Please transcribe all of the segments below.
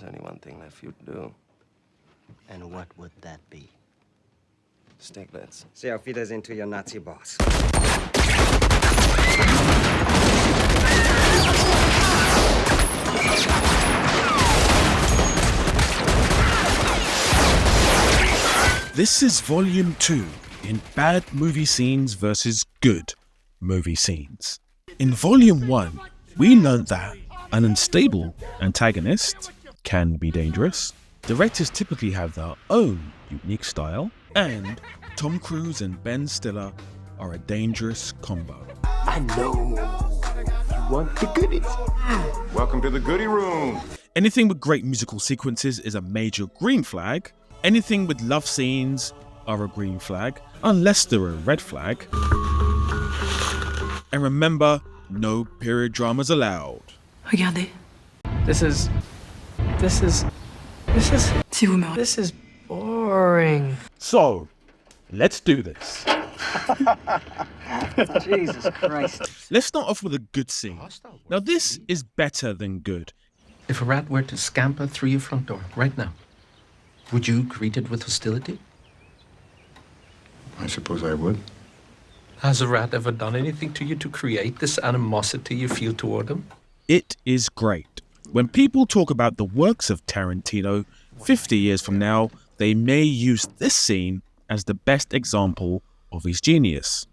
There's only one thing left for you to do. And what would that be? Sticklets. See how feed us into your Nazi boss. This is Volume 2 in Bad Movie Scenes versus Good Movie Scenes. In Volume 1, we learned that an unstable antagonist can be dangerous. Directors typically have their own unique style, and Tom Cruise and Ben Stiller are a dangerous combo. I know you want the goodies. Welcome to the goodie room. Anything with great musical sequences is a major green flag. Anything with love scenes are a green flag, unless they're a red flag. And remember, no period dramas allowed. Regardez. This is Si vous me... This is boring. So, let's do this. Jesus Christ. Let's start off with a good scene. Now this is better than good. If a rat were to scamper through your front door right now, would you greet it with hostility? I suppose I would. Has a rat ever done anything to you to create this animosity you feel toward him? It is great. When people talk about the works of Tarantino 50 years from now, they may use this scene as the best example of his genius.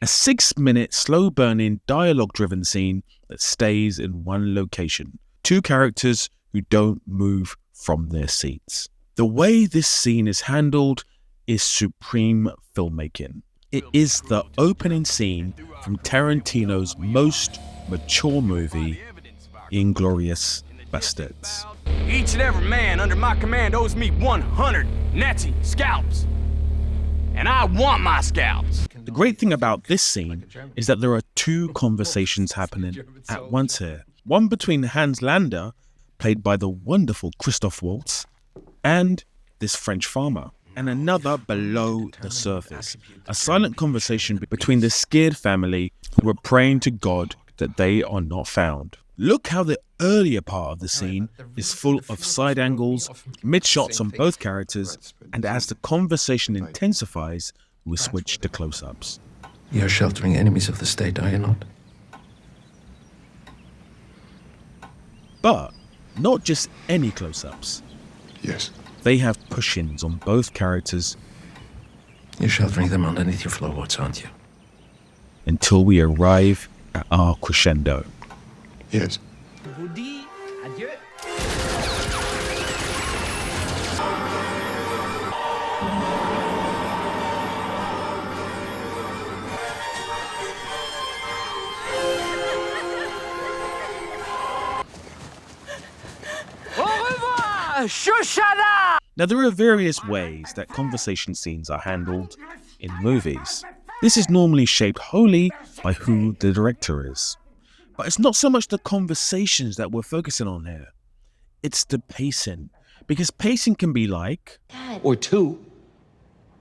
A 6-minute, slow-burning, dialogue-driven scene that stays in one location. Two characters who don't move from their seats. The way this scene is handled is supreme filmmaking. It is the opening scene from Tarantino's most mature movie, Inglorious Bastards. Each and every man under my command owes me 100 Nazi scalps. And I want my scalps. The great thing about this scene is that there are two conversations happening at once here. One between Hans Lander, played by the wonderful Christoph Waltz, and this French farmer. And another below the surface. A silent conversation between the scared family who are praying to God that they are not found. Look how the earlier part of the scene is full of side angles, mid-shots on both characters, and as the conversation intensifies, we switch to close-ups. You're sheltering enemies of the state, are you not? But not just any close-ups. Yes. They have push-ins on both characters. You're sheltering them underneath your floorboards, aren't you? Until we arrive at our crescendo. Yes. Now, there are various ways that conversation scenes are handled in movies. This is normally shaped wholly by who the director is. But it's not so much the conversations that we're focusing on here. It's the pacing. Because pacing can be like... Or two,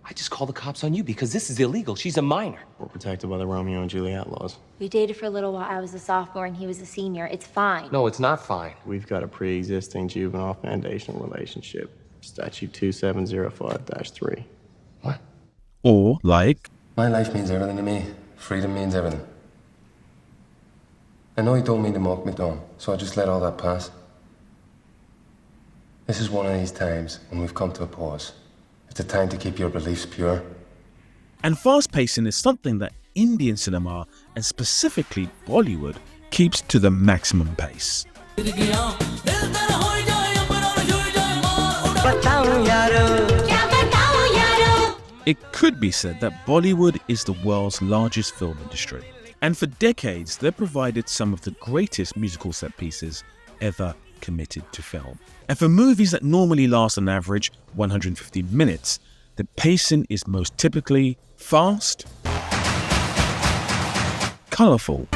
I just call the cops on you because this is illegal. She's a minor. We're protected by the Romeo and Juliet laws. We dated for a little while. I was a sophomore and he was a senior. It's fine. No, it's not fine. We've got a pre-existing juvenile foundational relationship. Statute 2705-3. What? Or like... My life means everything to me. Freedom means everything. I know you don't mean to mock me, Dawn, so I just let all that pass. This is one of these times when we've come to a pause. It's a time to keep your beliefs pure. And fast pacing is something that Indian cinema, and specifically Bollywood, keeps to the maximum pace. It could be said that Bollywood is the world's largest film industry. And for decades, they've provided some of the greatest musical set pieces ever committed to film. And for movies that normally last on average 150 minutes, the pacing is most typically fast, colourful,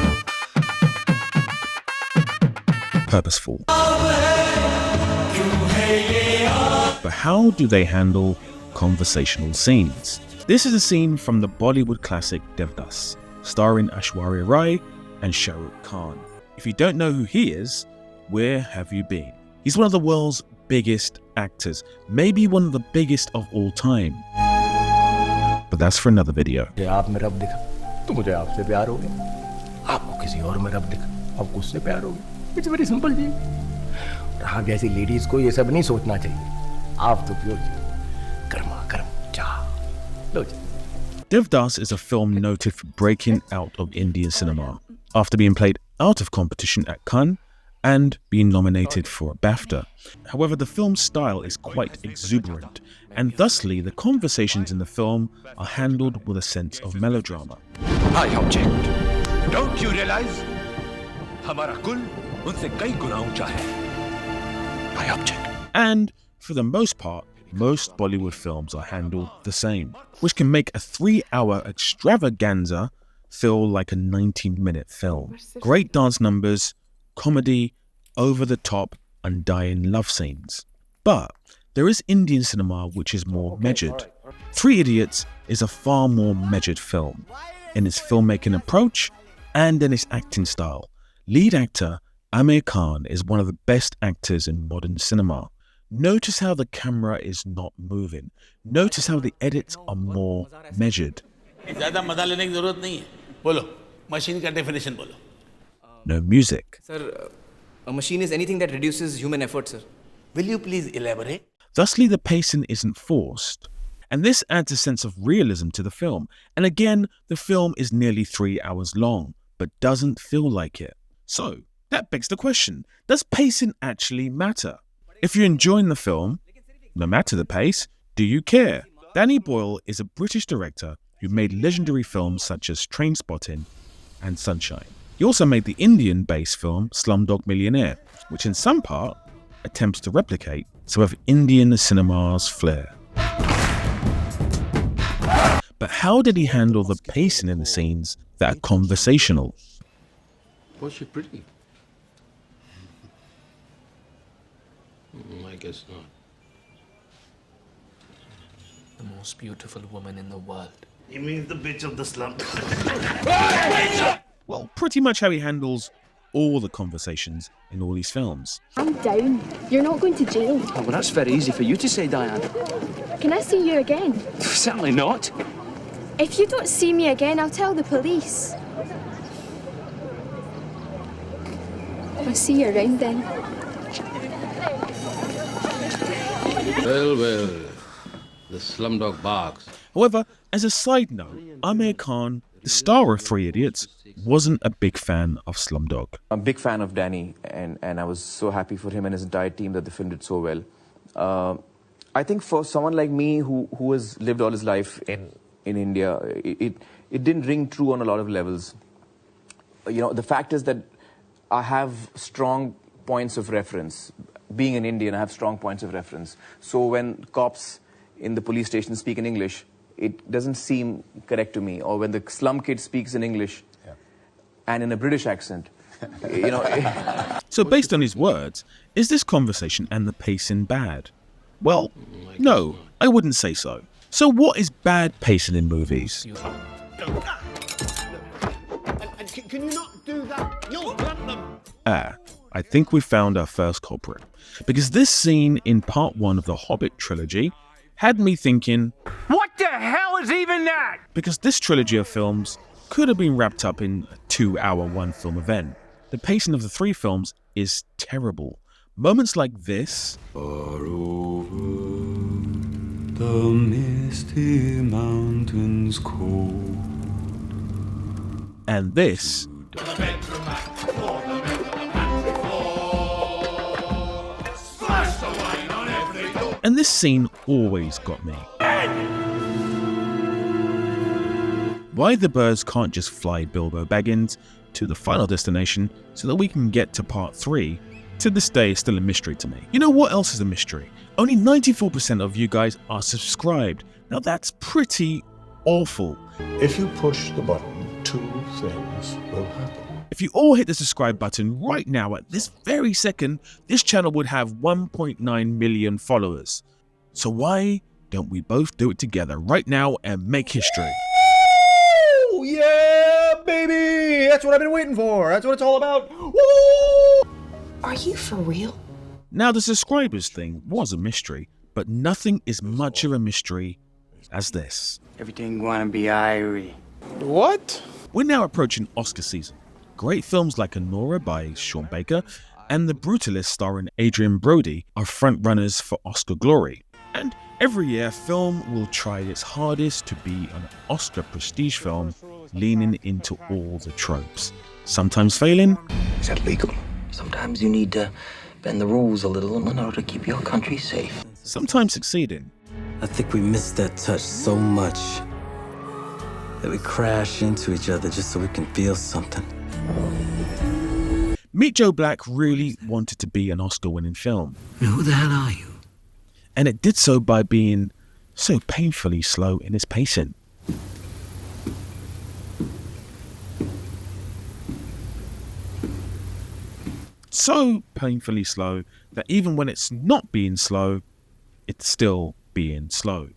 purposeful. But how do they handle conversational scenes? This is a scene from the Bollywood classic Devdas, starring Aishwarya Rai and Shah Rukh Khan. If you don't know who he is, where have you been? He's one of the world's biggest actors, maybe one of the biggest of all time. But that's for another video. आप में रब दिखा तो मुझे आपसे प्यार हो गया, आपको किसी और में रब दिखा आपको उससे प्यार हो गया। इट्स वेरी सिंपल जी। हाँ जैसी लेडीज को ये सब नहीं सोचना चाहिए। आप तो प्योर जी, गर्मा गर्म चाह लो जी। Devdas is a film noted for breaking out of Indian cinema after being played out of competition at Cannes and being nominated for a BAFTA. However, the film's style is quite exuberant, and thusly the conversations in the film are handled with a sense of melodrama. I object. Don't you realize? हमारा कुल उनसे कई गुना ऊंचा है. I object. And for the most part, most Bollywood films are handled the same, which can make a 3-hour extravaganza feel like a 19-minute film. Great dance numbers, comedy, over-the-top, undying love scenes. But there is Indian cinema which is more measured. Three Idiots is a far more measured film in its filmmaking approach and in its acting style. Lead actor Aamir Khan is one of the best actors in modern cinema. Notice how the camera is not moving. Notice how the edits are more measured. No music. Sir, a machine is anything that reduces human effort, sir. Will you please elaborate? Thusly, the pacing isn't forced. And this adds a sense of realism to the film. And again, the film is nearly 3 hours long, but doesn't feel like it. So, that begs the question, does pacing actually matter? If you're enjoying the film, no matter the pace, do you care? Danny Boyle is a British director who made legendary films such as Trainspotting and Sunshine. He also made the Indian-based film Slumdog Millionaire, which in some part attempts to replicate some of Indian cinema's flair. But how did he handle the pacing in the scenes that are conversational? Was she pretty? I guess not. The most beautiful woman in the world. He means the bitch of the slum. Well, pretty much how he handles all the conversations in all these films. I'm down. You're not going to jail. Oh, well, that's very easy for you to say, Diane. Can I see you again? Certainly not. If you don't see me again, I'll tell the police. I'll see you around then. Well, well, the slumdog barks. However, as a side note, Aamir Khan, the star of Three Idiots, wasn't a big fan of Slumdog. I'm a big fan of Danny, and I was so happy for him and his entire team that the film did so well. I think for someone like me who has lived all his life in India, it didn't ring true on a lot of levels. You know, the fact is that I have strong points of reference. Being an Indian, I have strong points of reference. So when cops in the police station speak in English, it doesn't seem correct to me. Or when the slum kid speaks in English and in a British accent, you know. So based on his words, is this conversation and the pacing bad? Well, no, I wouldn't say so. So what is bad pacing in movies? Can you not do that? You'll run them. I think we found our first culprit. Because this scene in part 1 of the Hobbit trilogy had me thinking, What the hell is even that? Because this trilogy of films could have been wrapped up in a 2-hour one-film event. The pacing of the 3 films is terrible. Moments like this, far over the misty mountains cold, and this, and this scene always got me. Why the birds can't just fly Bilbo Baggins to the final destination so that we can get to part 3, to this day is still a mystery to me. You know what else is a mystery? Only 94% of you guys are subscribed. Now that's pretty awful. If you push the button, 2 things will happen. If you all hit the subscribe button right now at this very second, this channel would have 1.9 million followers. So why don't we both do it together right now and make history? Woo! Yeah, baby! That's what I've been waiting for. That's what it's all about. Woo! Are you for real? Now, the subscribers thing was a mystery, but nothing is much of a mystery as this. Everything gonna be airy. What? We're now approaching Oscar season. Great films like Honora by Sean Baker and The Brutalist starring Adrian Brody are front-runners for Oscar glory. And every year, film will try its hardest to be an Oscar prestige film, leaning into all the tropes. Sometimes failing. Is that legal? Sometimes you need to bend the rules a little in order to keep your country safe. Sometimes succeeding. I think we miss that touch so much that we crash into each other just so we can feel something. Meet Joe Black really wanted to be an Oscar-winning film. Who the hell are you? And it did so by being so painfully slow in its pacing. So painfully slow that even when it's not being slow, it's still being slow.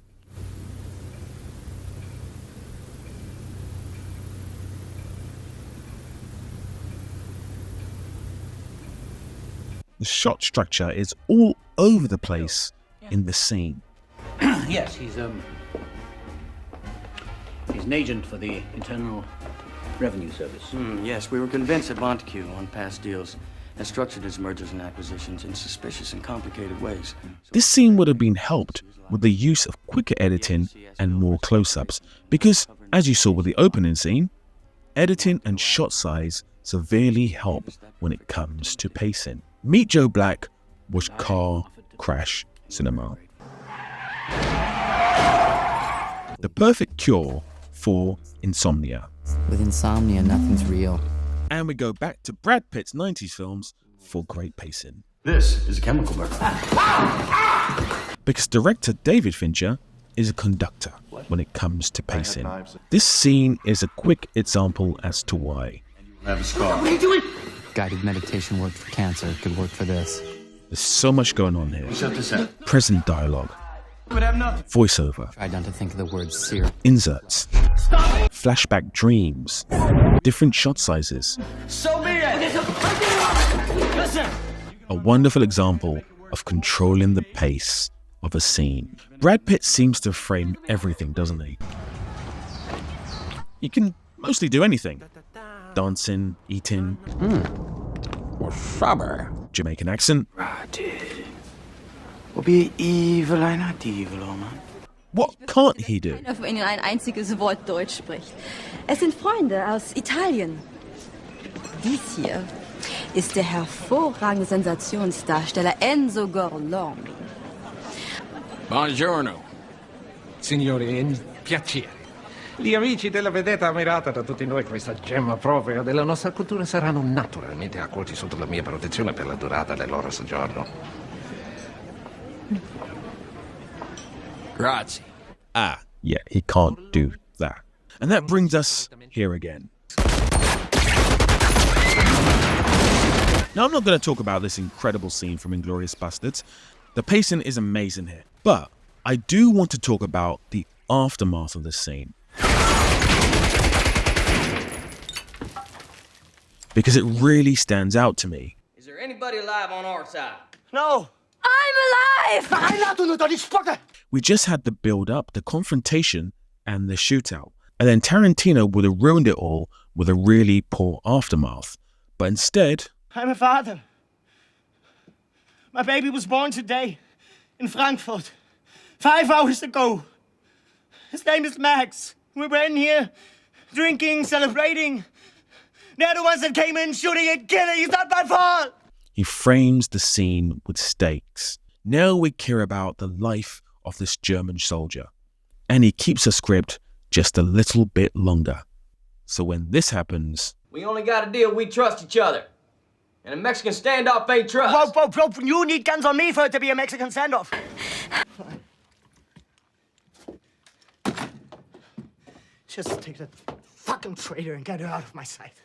The shot structure is all over the place in the scene. Yes, he's an agent for the Internal Revenue Service. Yes, we were convinced that Montague, on past deals, has structured his mergers and acquisitions in suspicious and complicated ways. This scene would have been helped with the use of quicker editing and more close-ups, because, as you saw with the opening scene, editing and shot size severely help when it comes to pacing. Meet Joe Black was car crash cinema. The perfect cure for insomnia. With insomnia, nothing's real. And we go back to Brad Pitt's 90s films for great pacing. This is a chemical burn. Because director David Fincher is a conductor when it comes to pacing. This scene is a quick example as to why. What are you doing? Guided meditation worked for cancer. It could work for this. There's so much going on here. Shut this up. Present dialogue. Voiceover. Try not to think of the word sear. Inserts. Flashback dreams. Different shot sizes. So be it. Listen. A wonderful example of controlling the pace of a scene. Brad Pitt seems to frame everything, doesn't he? He can mostly do anything. Dancing, eating. Jamaican accent. What can't he do? Wenn er ein einziges Wort Deutsch spricht. Es sind Freunde aus Italien. Dies hier ist der hervorragende Sensationsdarsteller Enzo Gorlami. Buongiorno. Signori, è un piacere. Gli amici della vedetta ammirata da tutti noi, questa gemma propria della nostra cultura, saranno naturalmente accolti sotto la mia protezione per la durata del loro soggiorno. Grazie. Ah, yeah, he can't do that. And that brings us here again. Now, I'm not going to talk about this incredible scene from Inglorious Bastards. The pacing is amazing here. But I do want to talk about the aftermath of this scene. Because it really stands out to me. Is there anybody alive on our side? No. I'm alive! We just had the build-up, the confrontation, and the shootout. And then Tarantino would have ruined it all with a really poor aftermath. But instead... I'm a father. My baby was born today in Frankfurt, 5 hours ago. His name is Max. We were in here drinking, celebrating. They're the ones that came in shooting and killing. It's not my fault. He frames the scene with stakes. Now we care about the life of this German soldier. And he keeps the script just a little bit longer. So when this happens... We only got a deal we trust each other. And a Mexican standoff ain't trust. Whoa. You need guns on me for it to be a Mexican standoff. Just take that fucking traitor and get her out of my sight.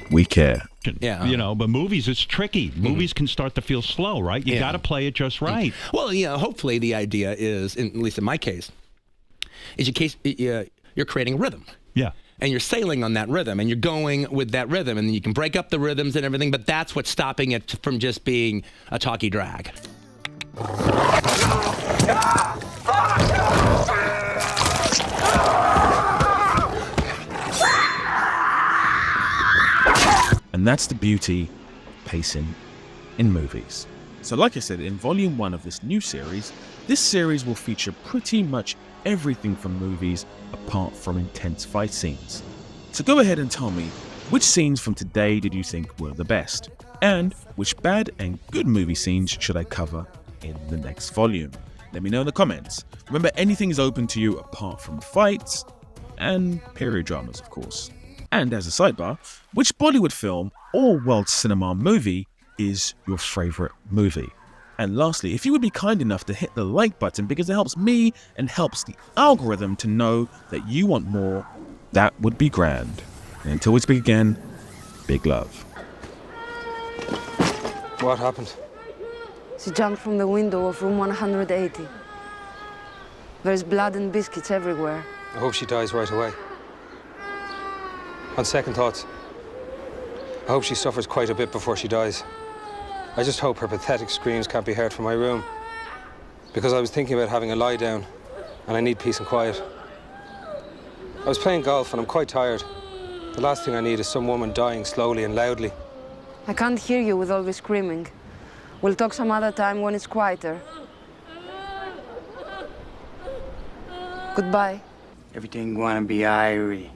We care. Yeah. You know, but movies, it's tricky. Movies can start to feel slow, right? You got to play it just right. Well, hopefully the idea is, at least in my case, you're creating a rhythm. Yeah. and you're sailing on that rhythm, and you're going with that rhythm, and you can break up the rhythms and everything, but that's what's stopping it from just being a talky drag. And that's the beauty of pacing in movies. So like I said, in volume 1 of this new series, this series will feature pretty much everything from movies apart from intense fight scenes. So go ahead and tell me, which scenes from today did you think were the best? And which bad and good movie scenes should I cover in the next volume? Let me know in the comments. Remember, anything is open to you apart from fights and period dramas, of course. And as a sidebar, which Bollywood film or world cinema movie is your favorite movie? And lastly, if you would be kind enough to hit the like button because it helps me and helps the algorithm to know that you want more, that would be grand. And until we speak again, big love. What happened? She jumped from the window of room 180. There's blood and biscuits everywhere. I hope she dies right away. On second thoughts, I hope she suffers quite a bit before she dies. I just hope her pathetic screams can't be heard from my room, because I was thinking about having a lie down, and I need peace and quiet. I was playing golf, and I'm quite tired. The last thing I need is some woman dying slowly and loudly. I can't hear you with all this screaming. We'll talk some other time when it's quieter. Goodbye. Everything gonna be airy.